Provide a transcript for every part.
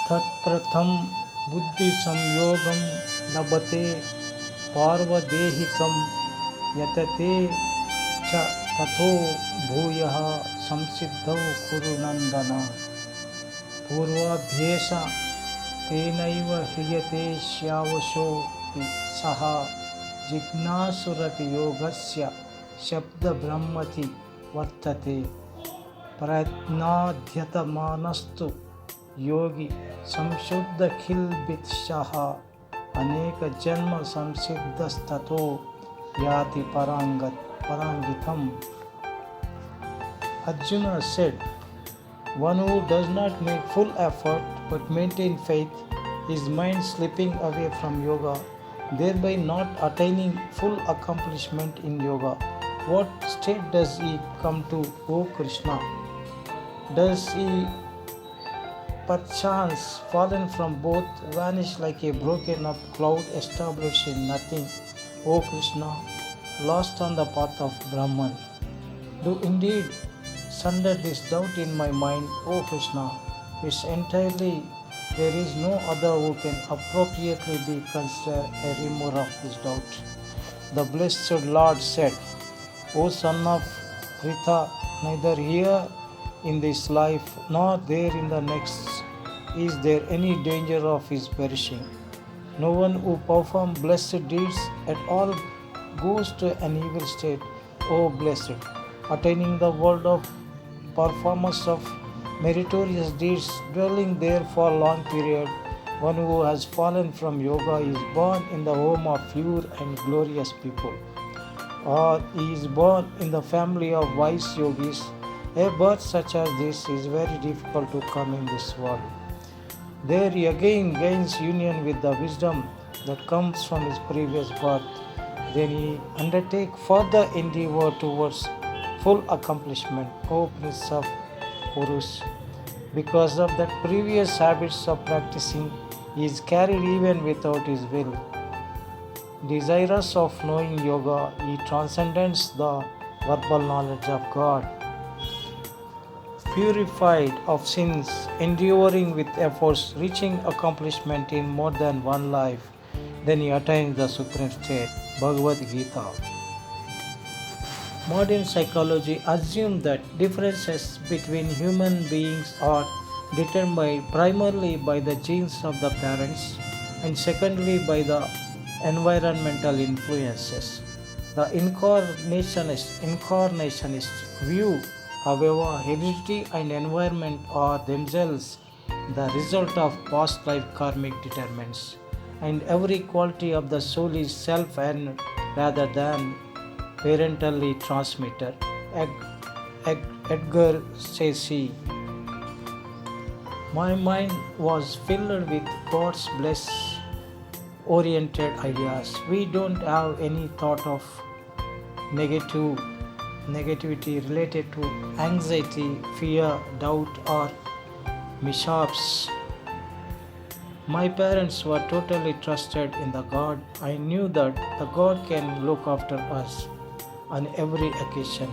तत्प्रथम बुद्धि संयोगम लभते पार्वदेहिकम यतते च ततो भूयः संसिद्धौ कुरु नंदन पूर्वाभ्येष तेनैव ह्रियते श्यावशो सः जिज्ञासुरपि योगस्य शब्दब्रह्मति वर्तते प्रयत्नाध्यतमानस्तु योगी संशुद्धखिलबित्सः अनेक जन्म संसिद्धस्ततो याति parangitam. Arjuna said, one who does not make full effort but maintain faith, his mind slipping away from yoga, thereby not attaining full accomplishment in yoga. What state does he come to, O Krishna? Does he perchance fallen from both, vanish like a broken up cloud established in nothing, O Krishna, lost on the path of Brahman? Do indeed sunder this doubt in my mind, O Krishna, which entirely there is no other who can appropriately be considered a remover of this doubt. The blessed Lord said, O son of Pritha, neither here in this life nor there in the next is there any danger of his perishing. No one who performs blessed deeds at all goes to an evil state, O blessed, attaining the world of performance of meritorious deeds, dwelling there for a long period. One who has fallen from yoga is born in the home of pure and glorious people, or he is born in the family of wise yogis. A birth such as this is very difficult to come in this world. There he again gains union with the wisdom that comes from his previous birth. Then he undertakes further endeavor towards full accomplishment, O Prince of Purus. Because of that previous habits of practicing, he is carried even without his will. Desirous of knowing yoga, he transcends the verbal knowledge of God. Purified of sins, enduring with efforts, reaching accomplishment in more than one life, then he attains the supreme state. Bhagavad Gita. Modern psychology assumes that differences between human beings are determined primarily by the genes of the parents and secondly by the environmental influences. The incarnationist view, however, heredity and environment are themselves the result of past life karmic determinants, and every quality of the soul is self-earned rather than parentally transmitted. Edgar Cayce. My mind was filled with God's blessed oriented ideas. We don't have any thought of negativity related to anxiety, fear, doubt, or mishaps. My parents were totally trusted in the God. I knew that the God can look after us on every occasion.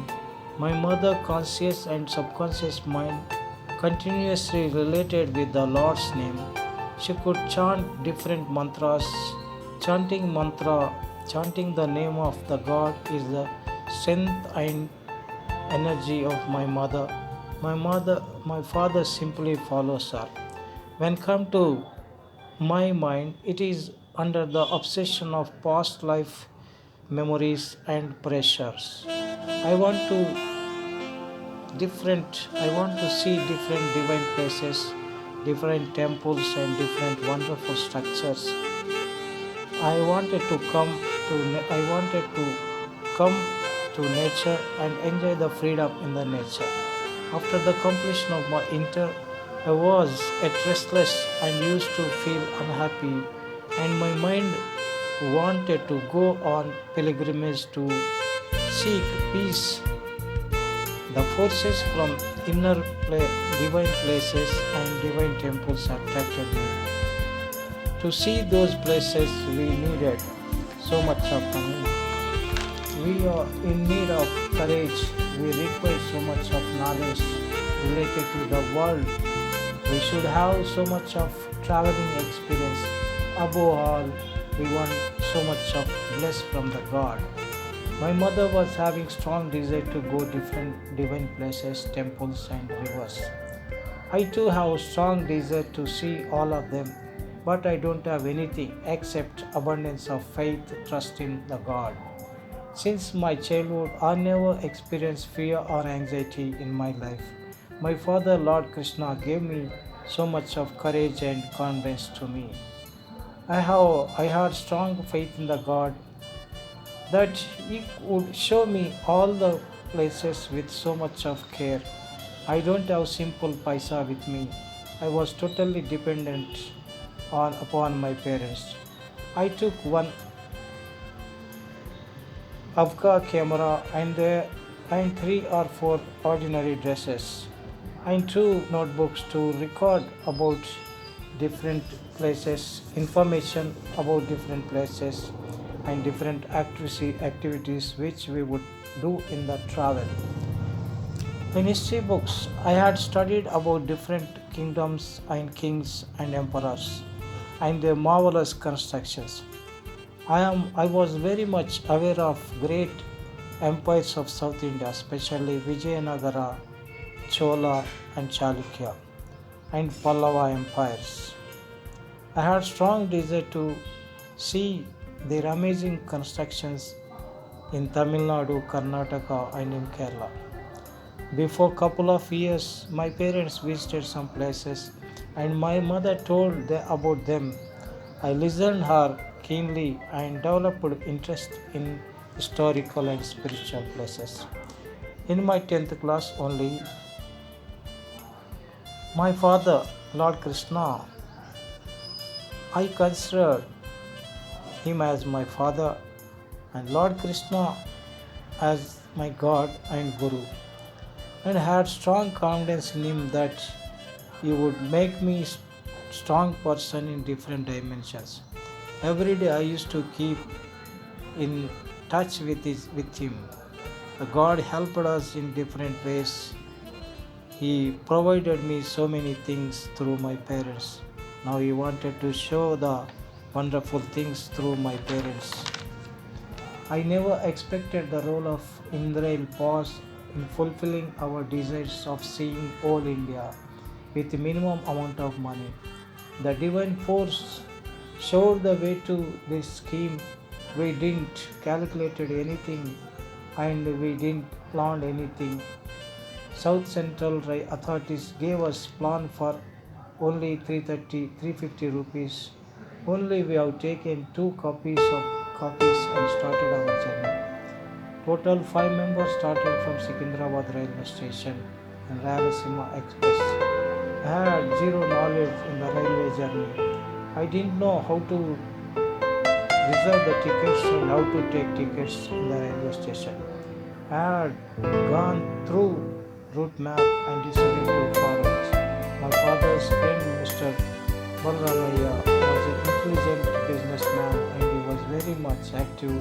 My mother, conscious and subconscious mind, continuously related with the Lord's name. She could chant different mantras. Chanting the name of the God is the strength and energy of my mother. My father simply follows her. When come to my mind, it is under the obsession of past life memories and pressures. I want to see different divine places, different temples and different wonderful structures. I wanted to come to nature and enjoy the freedom in the nature. After the completion of my inter, I was at restless and used to feel unhappy, and my mind wanted to go on pilgrimage to seek peace. The forces from divine places and divine temples attracted me. To see those places, we needed so much of money. We are in need of courage. We require so much of knowledge related to the world We should have so much of traveling experience. Above all, we want so much of bless from the God. My mother was having strong desire to go different divine places, temples and rivers. I too have strong desire to see all of them, but I don't have anything except abundance of faith, trust in the God. Since my childhood, I never experienced fear or anxiety in my life. My father, Lord Krishna, gave me so much of courage and confidence to me. I had strong faith in the God that He would show me all the places with so much of care. I don't have simple paisa with me. I was totally dependent on upon my parents. I took one Avka camera and three or four ordinary dresses and two notebooks to record about different places, information about different places and different activities which we would do in the travel. In history books, I had studied about different kingdoms and kings and emperors and their marvelous constructions. I was very much aware of great empires of South India, especially Vijayanagara, Chola and Chalukya and Pallava empires. I had strong desire to see their amazing constructions in Tamil Nadu, Karnataka and in Kerala. Before couple of years, my parents visited some places and my mother told about them. I listened her keenly and developed interest in historical and spiritual places. In my 10th class only, my father, Lord Krishna, I considered him as my father and Lord Krishna as my God and Guru, and had strong confidence in him that he would make me strong person in different dimensions. Every day I used to keep in touch with him. The God helped us in different ways. He provided me so many things through my parents. Now He wanted to show the wonderful things through my parents. I never expected the role of Indrail pause in fulfilling our desires of seeing all India with minimum amount of money. The divine force showed the way to this scheme. We didn't calculated anything and we didn't plan anything. South Central authorities gave us plan for only 350 rupees. Only we have taken two copies and started our journey. Total 5 members started from Secunderabad railway station and Rayalaseema Express. I had zero knowledge in the railway journey. I didn't know how to reserve the tickets and how to take tickets in the railway station. I had gone through route map and decided to follow it. My father's friend, Mr. Balramaya, was an intelligent businessman and he was very much active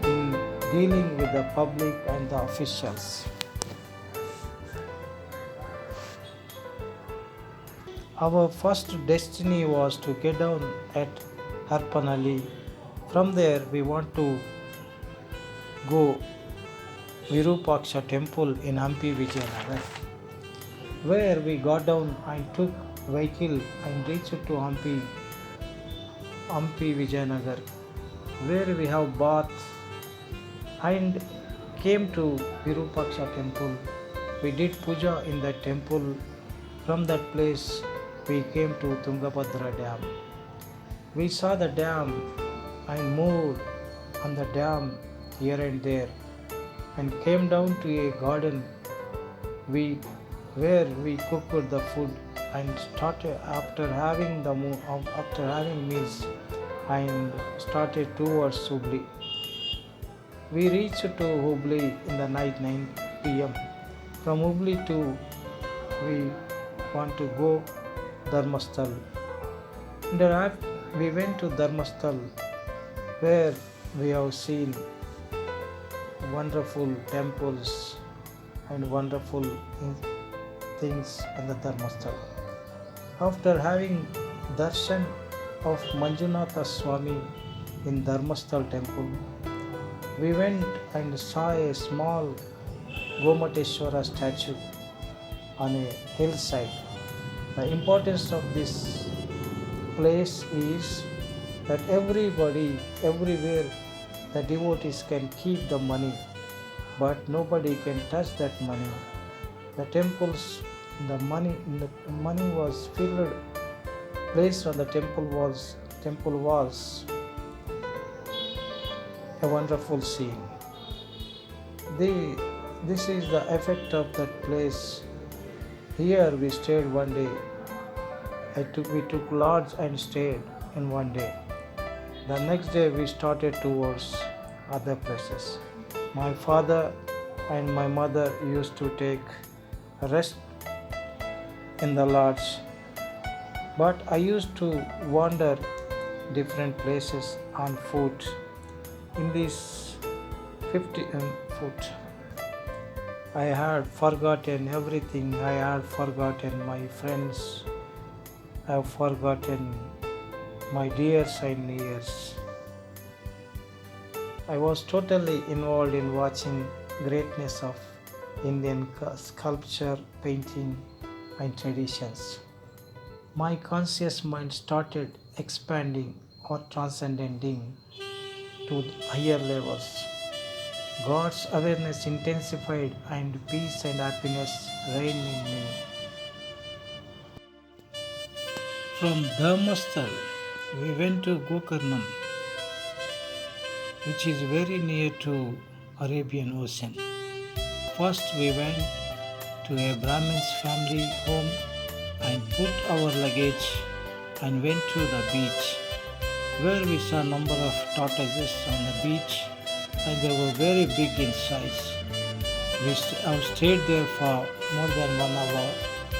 in dealing with the public and the officials. Our first destiny was to get down at Harpanalli. From there, we want to go Virupaksha temple in Hampi, Vijayanagar, where we got down and took vehicle and reached to Hampi, Vijayanagar, where we have bath and came to Virupaksha temple. We did puja in that temple. From that place, we came to Tungabhadra Dam. We saw the dam and moved on the dam here and there and came down to a garden where we cooked the food and started after having meals and started towards Hubli. We reached to Hubli in the night 9 p.m. From Hubli to we want to go Dharmasthal. We went to Dharmasthal where we have seen wonderful temples and wonderful things in the Dharmasthal. After having darshan of Manjunatha Swami in Dharmasthal temple, we went and saw a small Gomateshwara statue on a hillside. The importance of this place is that everybody, everywhere, the devotees can keep the money, but nobody can touch that money. The temples, the money was filled, placed on the temple walls, a wonderful scene. The, this is the effect of that place. Here we stayed one day. We took lodge and stayed in one day. The next day we started towards other places. My father and my mother used to take rest in the lodge, but I used to wander different places on foot. In these 50 foot, I had forgotten everything. I had forgotten my friends. I have forgotten my dears and nears. I was totally involved in watching greatness of Indian sculpture, painting, and traditions. My conscious mind started expanding or transcending to higher levels. God's awareness intensified and peace and happiness reigned in me. From Dharmasthal, we went to Gokarnam, which is very near to Arabian Ocean. First, we went to a Brahmin's family home and put our luggage and went to the beach, where we saw a number of tortoises on the beach, and they were very big in size. We have stayed there for more than 1 hour.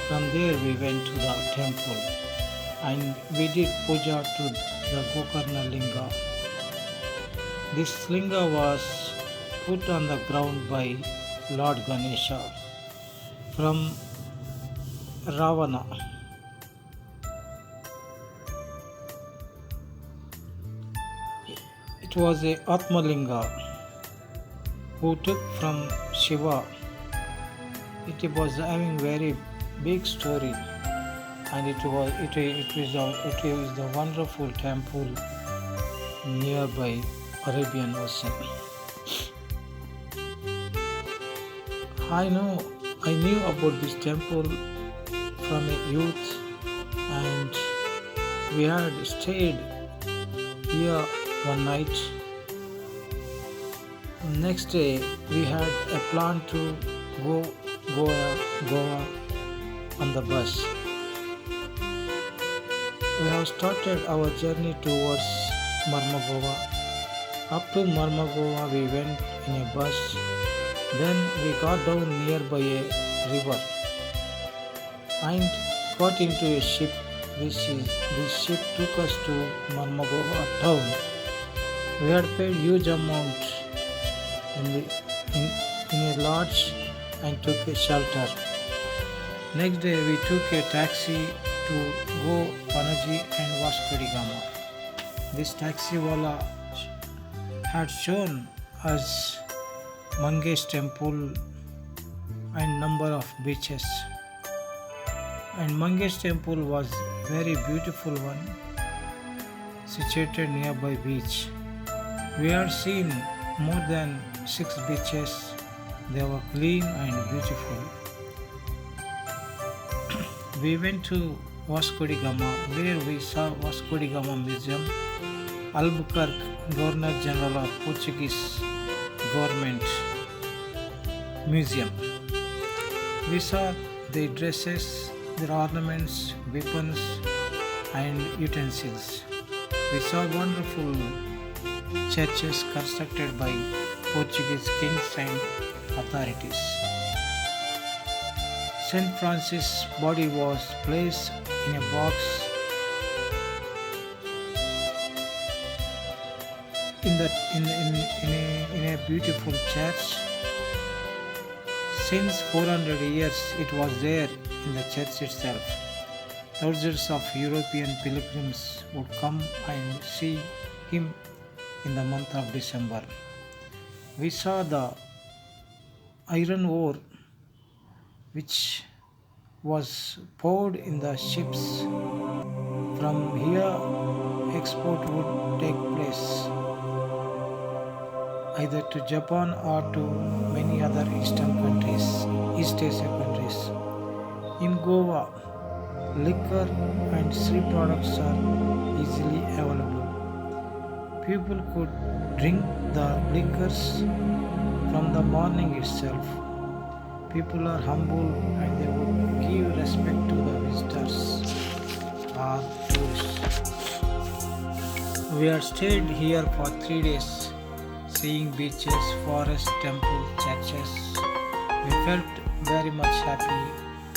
From there, we went to the temple and we did puja to the Gokarna Linga. This linga was put on the ground by Lord Ganesha from Ravana. It was a Atmalinga who took from Shiva. It was having very big story, and it is the wonderful temple nearby Arabian Ocean. I knew about this temple from a youth, and we had stayed here one night. Next day we had a plan to go Goa on the bus. We have started our journey towards Marmagova. Up to Marmagova we went in a bus. Then we got down nearby a river and got into a ship. This ship took us to Marmagova town. We had paid huge amount in a lodge and took a shelter. Next day we took a taxi to go Panaji and Vasco da Gama. This taxi wala had shown us Mangesh temple and number of beaches. And Mangesh temple was very beautiful one, situated nearby beach. We had seen more than 6 beaches. They were clean and beautiful. We went to Vasco da Gama, where we saw Vasco da Gama Museum, Albuquerque Governor General of Portuguese Government Museum. We saw their dresses, their ornaments, weapons, and utensils. We saw wonderful churches constructed by Portuguese kings and authorities. Saint Francis' body was placed in a box in a beautiful church. Since 400 years it was there in the church itself. Thousands of European pilgrims would come and see him in the month of December. We saw the iron ore which was poured in the ships. From here, export would take place either to Japan or to many other East Asia countries. In Goa, liquor and sea products are easily available. People could drink the liquors from the morning itself. People are humble and they would give respect to the visitors or tourists. We had stayed here for 3 days, seeing beaches, forests, temples, churches. We felt very much happy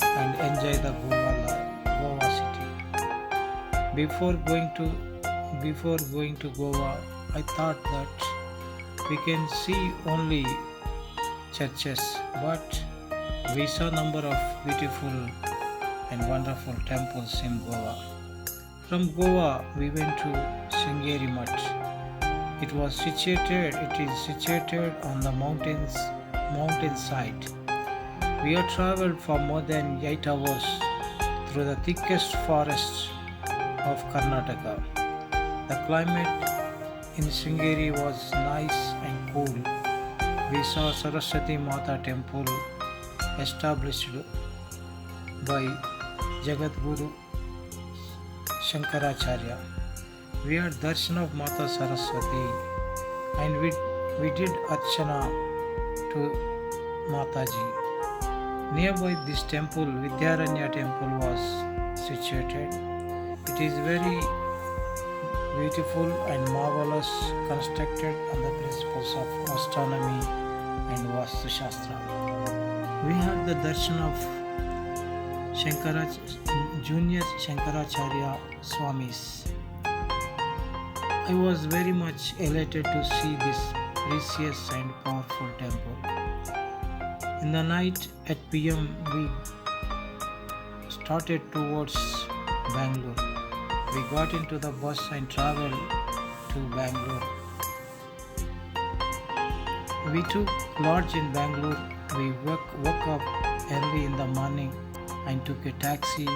and enjoyed the Goa city. Before going to Goa, I thought that we can see only churches, but we saw number of beautiful and wonderful temples in Goa. From Goa, we went to Sringeri Mutt. It is situated on the mountainside. We have traveled for more than 8 hours through the thickest forests of Karnataka. The climate in Sringeri was nice and cool. We saw Saraswati Mata temple established by Jagadguru Shankaracharya. We had darshan of Mata Saraswati and we did archana to Mataji. Nearby this temple, Vidyaranya temple was situated. It is very beautiful and marvelous, constructed on the principles of astronomy and Vastu Shastra. We had the darshan of Junior Shankaracharya Swamis. I was very much elated to see this precious and powerful temple. In the night at PM, we started towards Bangalore. We got into the bus and traveled to Bangalore. We took lodge in Bangalore. We woke up early in the morning and took a taxi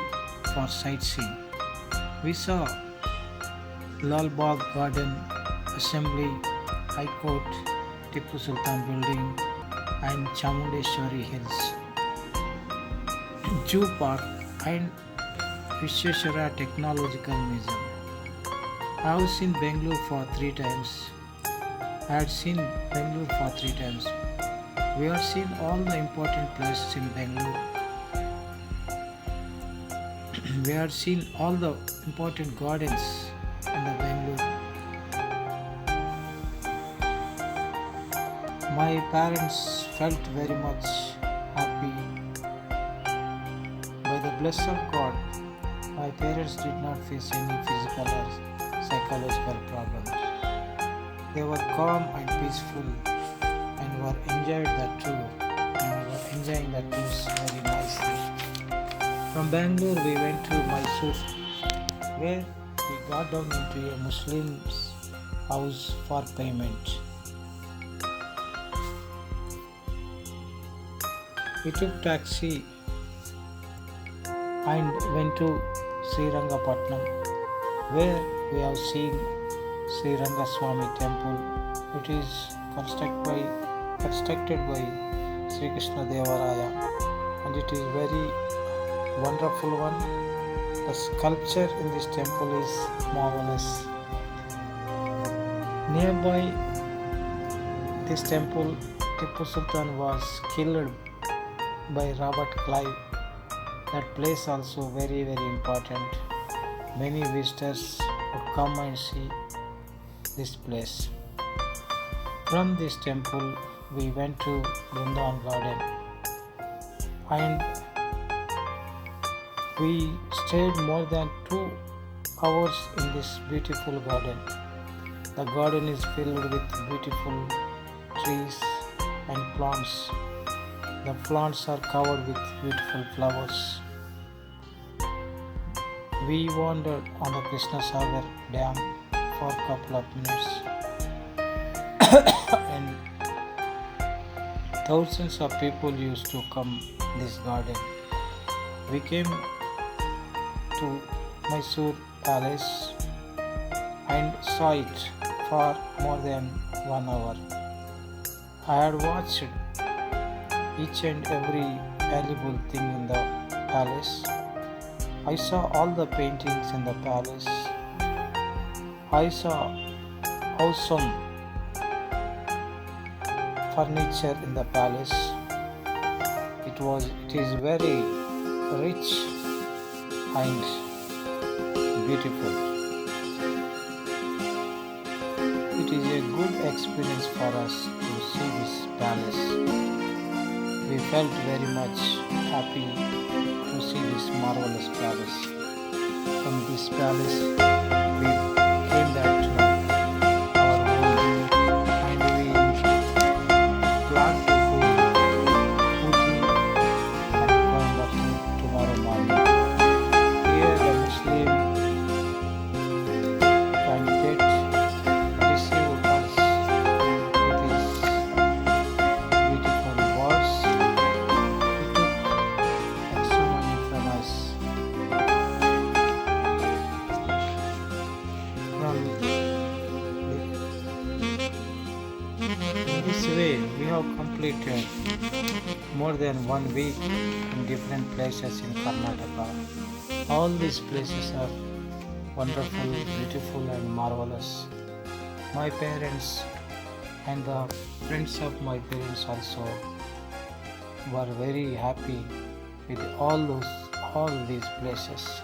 for sightseeing. We saw Lal Bagh Garden, Assembly, High Court, Tipu Sultan Building and Chamundeshwari Hills, Zoo Park and Vishweshwara Technological Museum. I have seen Bangalore for 3 times. We have seen all the important places in Bangalore. We had seen all the important gardens in the Bangalore. My parents felt very much happy. By the blessing of God, my parents did not face any physical or psychological problems. They were calm and peaceful and were enjoying the tours very nicely. From Bangalore we went to Mysore, where we got down into a Muslim's house for payment. We took taxi and went to Srirangapatnam, where we have seen Sri Rangaswamy temple. It is constructed by Sri Krishna Devaraya, and it is very wonderful one. The sculpture in this temple is marvelous. Nearby this temple, Tipu Sultan was killed by Robert Clive. That place also very important. Many visitors would come and see this place. From this temple we went to Vrindavan Garden and we stayed more than 2 hours in this beautiful garden. The garden is filled with beautiful trees and plants. The plants are covered with beautiful flowers. We wandered on the Krishna Sagar Dam for a couple of minutes, and thousands of people used to come this garden. We came to Mysore Palace and saw it for more than 1 hour. I had watched each and every valuable thing in the palace. I saw all the paintings in the palace. I saw awesome furniture in the palace. It is very rich and beautiful. It is a good experience for us to see this palace. We felt very much happy to see this marvelous palace. From this palace, we came back to our home and we planned to go Ooty and Coimbatore tomorrow morning. Here, the Muslim candidate received us with his beautiful words. He took so many from us. In this way, we have completed more than 1 week in different places in Karnataka. All these places are wonderful, beautiful, and marvelous. My parents and the friends of my parents also were very happy with all these places.